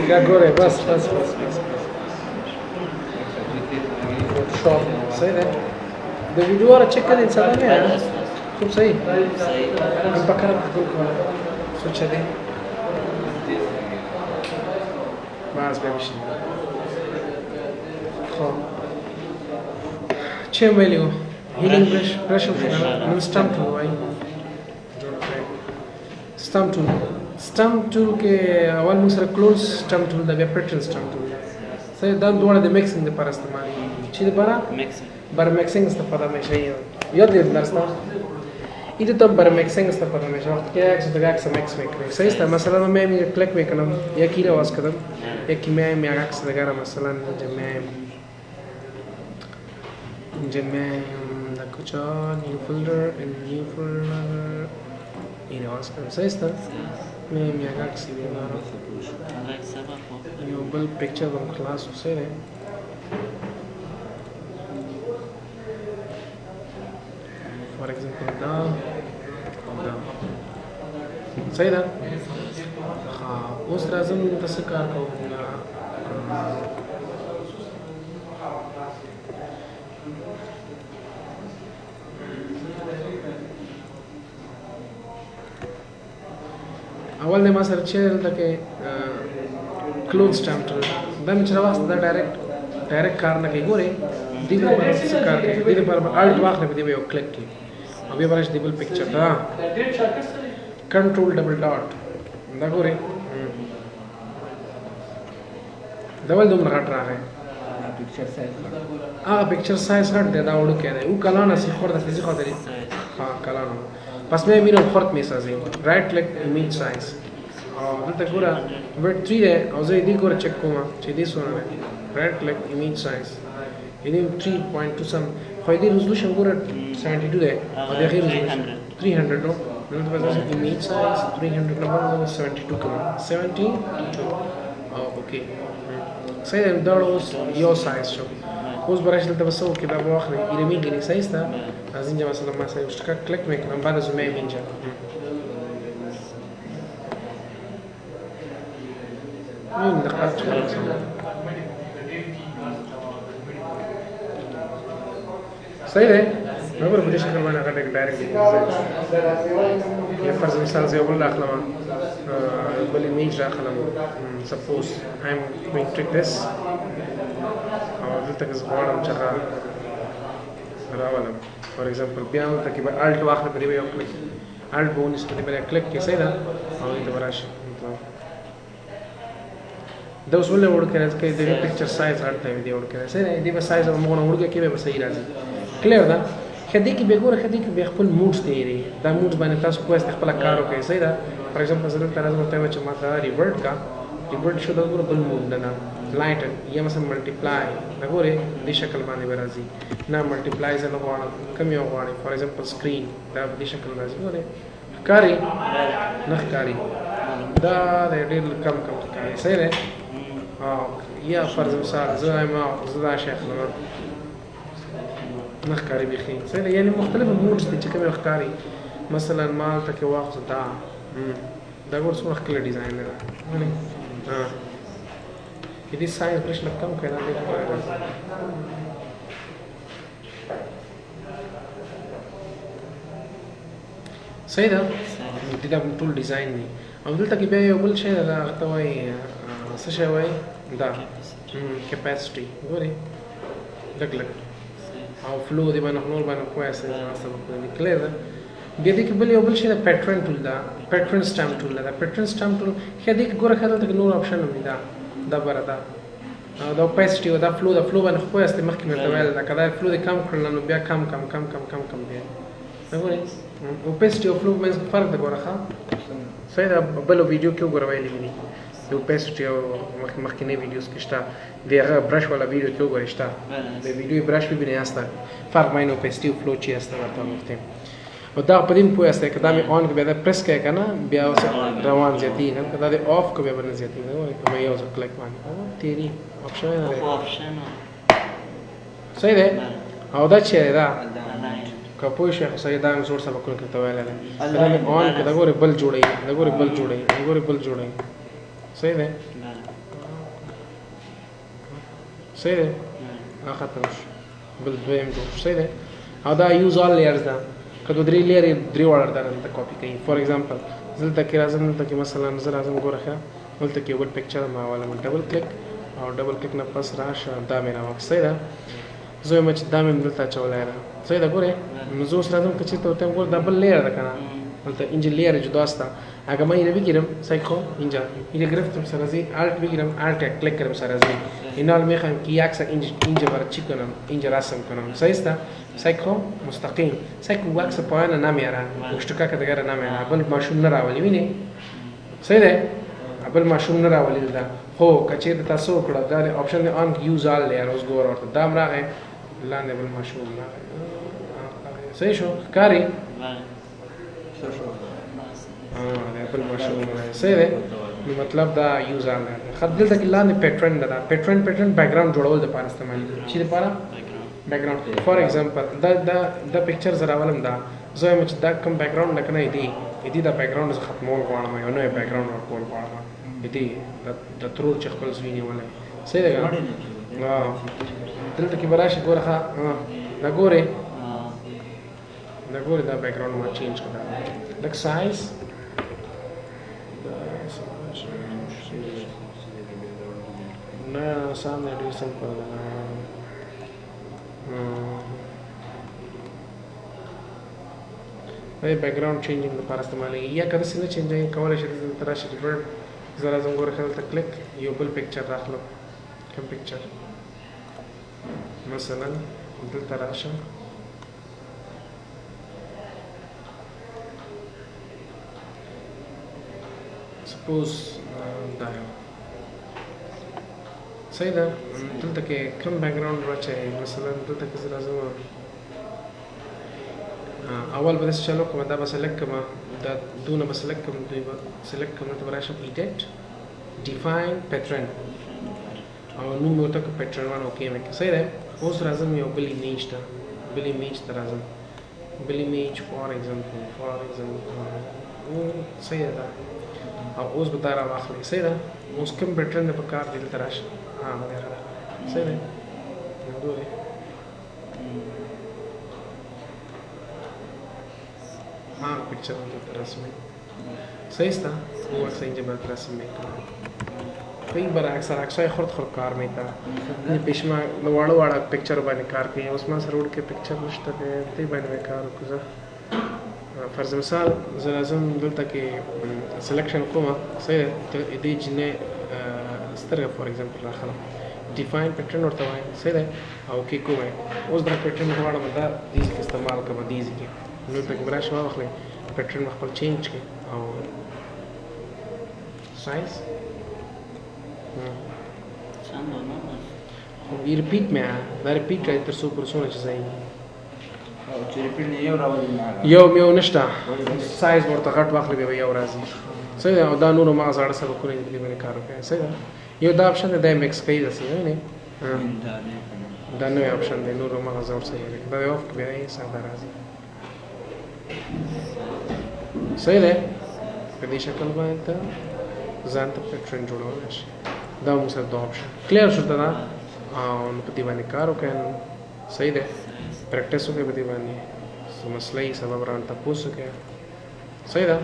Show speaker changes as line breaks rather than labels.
क्या गोरे बस शॉप सही है the video are check करें इंसान में है खूब सही हम पकड़ सोचा दे बस बेबिश हाँ छः value healing brush من stamp tool भाई stamp tool के अवल मुझसे close stamp tool दा pattern stamp tool सही दाम दोबारा दे mixing दे पार इस्तेमाल चीज़ बारा bar mixing استفاده میشه یاد گرفت درس نه ایده تو بر mixing استفاده میشه وقتی که عکس تو عکس مکس میکنی صحیح است مثلا من میام کلیک میکنم یکی رو واس کردم یکی میام عکس دیگر مثلا جمع در کجا نیو فولدر این واس کردم صحیح است میام عکس دیگر یو بل پیکچر دم کلاس وسیله for example down صحیح ده اوس راځم تاسو کار کوم اول نه ما سره چې دلته کې کلوز سټامپ ټول دا مې چر واسطه دا ډایرکټ کار نه کوي ګوري دی په څه کار کوي دی په الټ واخله په دې یو کلیک کوي او بیا برش دی بل پکچر دا کنټرول ډبل ډاټ دا ګوري دا ول دومره غټ راغی پکچر سایز غټ دی دا وړو کې دی او کلانه سي خور د فزیک خاطر ها کلانه پس مې مینو خرط می سازي رائټ کلیک ایمیج سایز او دلته ګوره ورډ 3 دی او زه دې ګوره چک کوم چې دې سونه رائټ کلیک ایمیج سایز ini 3.2 some خو دې resolution ګوره 72 دی او د غیر resolution 300 نو دلته وځي image size 300 نمبر 72 کوم 72 او اوکې صحیح دا اوس یو سایز شو اوس برش دلته وسو کې دا واخلې ایمیج کې سایز تا ازین جما مثلا ما سایز ټک کلیک میکنم بعد از اون ایمیج این دقت کنم صحیح ہے मैं पर मुझे शक्ल बना कर डायरेक्ट ये फर्ज मिसाल से बोल रहा हूँ बल इमेज रहा हूँ suppose I am going to this और दिल तक ज़बान हम चला रावलम फॉर एग्जांपल बयान तक कि अल्ट वाखने पर ये क्लिक अल्ट बोनस पर ये क्लिक कैसे ना और ये दोबारा दो उसमें ले उड़ के रह के देखिए पिक्चर साइज हटता है वीडियो उड़ के रह से ये बस साइज हम उड़ के कि बस सही राजी क्लियर ده خدي کې به ګوره خدي کې به خپل موډز تیری دا موډز باندې تاسو کوی خپل کار وکړئ صحیح ده فار ایگزامپل زه تاسو ته وایم چې ما ته ریورټ کا ریورټ شو دا ګوره بل موډ نه لایټ یا مثلا ملټیپلای دا ګوره دې شکل باندې راځي نه ملټیپلای زه نه غواړم کم یو غواړم فار ایگزامپل سکرین دا دې شکل راځي ګوره ښکاري نه ښکاري دا ډېر کم ښکاري صحیح ده یا فرض مثال زه دا شیخ نه نخکاری بخی صحیح یعنی مختلف موډز دي چې کوم ښکاری مثلا مال تک واخذ دا ګور څو خپل ډیزاین نه ونه دې سایز برش لکم کړه دې صحیح ده دې دا ټول ډیزاین دی او دلته کې بیا یو بل شی راغته وای څه شی وای دا کیپاسټي ګوري لګ او فلو دی باندې نور باندې کوه اساس سره په کلیئر ده بیا دې کې بل یو بل شی دا پیټرن ټول دا پیټرن سټامپ ټول دا پیټرن سټامپ ټول خدای کې ګوره خدای ته نور اپشن هم دا دا بردا دا اوپاسټي او دا فلو باندې خو است مخکې مې ویل دا کله فلو دې کم کړل نو بیا کم دی وګورئ اوپاسټي او فلو مې فرق دا ګوره ښه صحیح دا بل ویډیو کې وګورئ ویلې دي د اوپاسټي او مخکینی ویډیوز کې شته د هغه برش والا ویډیو کې وګورئ شته د ویډیو برش به بنه است فرق ماینو اوپاسټي او فلو چی است ورته وخت او دا په دې پوهه است کدا مې اون کې به پریس کې کنه بیا روان زیاتی نه کدا د اف کو به ورن زیاتی نه وای کوم یو ځل کلیک باندې تیری اپشن نه صحیح ده او دا چې دا کپوی شیخ صحیح دا زور سره کول کته ویل نه دا مې اون کې دا ګوره بل جوړي صحیح ده صحیح دی ختم شو بل دویم جوړ صحیح دی او دا یوز آل لیئرز ده که دو درې لیئر درې واړه دلته کاپي کوي فار ایگزامپل دلته کې راځم دلته کې مثلا زه راځم ګوره ښه دلته کې یو بل پکچر ما والا ډبل کلیک او ډبل کلیک نه پس راشه دا مې راوخت صحیح ده زه وایم چې دا مې دلته اچولی ده صحیح ده ګورې نو زه اوس راځم که چېرته ورته وایم ګوره دا بل لیئر ده که نه دلته اینجا لیئر جداست اگه من اینو بگیرم سعی کن اینجا گرفتم سر از این آلت بگیرم آلت کلیک کردم سر از این این حال میخوام که یک سر اینجا برای چی کنم اینجا رسم کنم صحیح است سعی کن مستقیم سعی کن وقت پایان نمیاره مشترک که دیگر نمیاره بل ماشون نراولی بینی صحیح ده بل ماشون نراولی ده خو کچیر تاسو کړه دا آپشن دی آن یوز آل لیئر اوس ګور ورته دا راغی لاندې بل ماشون راغی صحیح شو کاری بل ماشون صحیح دی نو مطلب دا یوز آل لیئر خط دلته کې لاندې پیټرن ده پیټرن بیک ګراوند جوړول د پاره استعمال شي د پاره بیک ګراوند فار ایگزامپل دا پکچر زرا ولم دا زه یم چې دا کوم بیک ګراوند لکه نه دی دا بیک ګراوند زه ختمول غواړم یو نوی بیک ګراوند ورکول غواړم دی د ترور چې خپل زوینه ولې صحیح ده دلته کې براشه ګوره ښه دا ګوره دا بیک ګراوند ما چینج کړه لک سایز نه سامنے ډیر سمپل ده بیک ګراوند چینجینګ لپاره استعمالېږي یا که داسې نه چینجوي کولی شئ دلته راشئ ډیفالټ زه راځم ګوره ښه دلته کلیک یو بل پکچر راخلم کوم پکچر مثلا دلته راشم سپوز دا یو صحیح ده دلته کې کوم بیک ګراوند راچوي مثلا دلته کې زه راځم اول به داسې چلو کوم دا به سلیکټ کړم دا دونه به سلیکټ کړم دوی به سلیکټ کړم ته به راشم ایډیټ ډیفاین پیټرن او نوم مې ورته کړ پیټرن وان اوکې مې کړ صحیح ده اوس راځم یو بل ایمیج ته راځم بل ایمیج فار ایگزامپل صحیح ده او اوس به دا راواخلئ صحیح ده اوس کوم پیټرن د په کار دی دلته راشه وغیره صحیح ده ګورئ पिक्चर रस्म सही था वो सही जब रस्म में कई बार अक्सर खुद कار में था पेश में वाड़ा वाड़ा पिक्चर बने कार के उसमें से रोड के पिक्चर मुश्ता है ते बने कार कुछ फर्ज मिसाल ज़राज़म दिल तक सिलेक्शन को सही तो इधर जिन्हें स्तर फॉर एग्जांपल रखा डिफाइन पैटर्न और तवाय सही है और की को है उस तरह पैटर्न को वाला बंदा दीज के इस्तेमाल कर दीज के نو ته براش واخلې پیټرن خپل چینج کړئ او سایز یې ریپیټ مې دا ریپیټ کړئ تر څو پرسونه چې ځای
او چې ریپیټ نه یو راوړي
یو نشته سایز ورته غټ واخلې بیا یو راځي صحیح ده او دا نورو ما زړه سبقونه دې باندې کار وکړي صحیح ده یو دا آپشن دی مکس کوي داسې نه دا نوی آپشن دی نورو ما زړه صحیح دی دا یو بیا یې ساده راځي صحیح ده په دې شکل باندې ته ځان ته پیټرن جوړولی شي دا موږ سره دا آپشن کلیر شو دا او نو په دې باندې کار وکړئ صحیح ده پریکټس وکړئ په دې باندې څه مسله یې سبب رانه تپوس وکړئ صحیح ده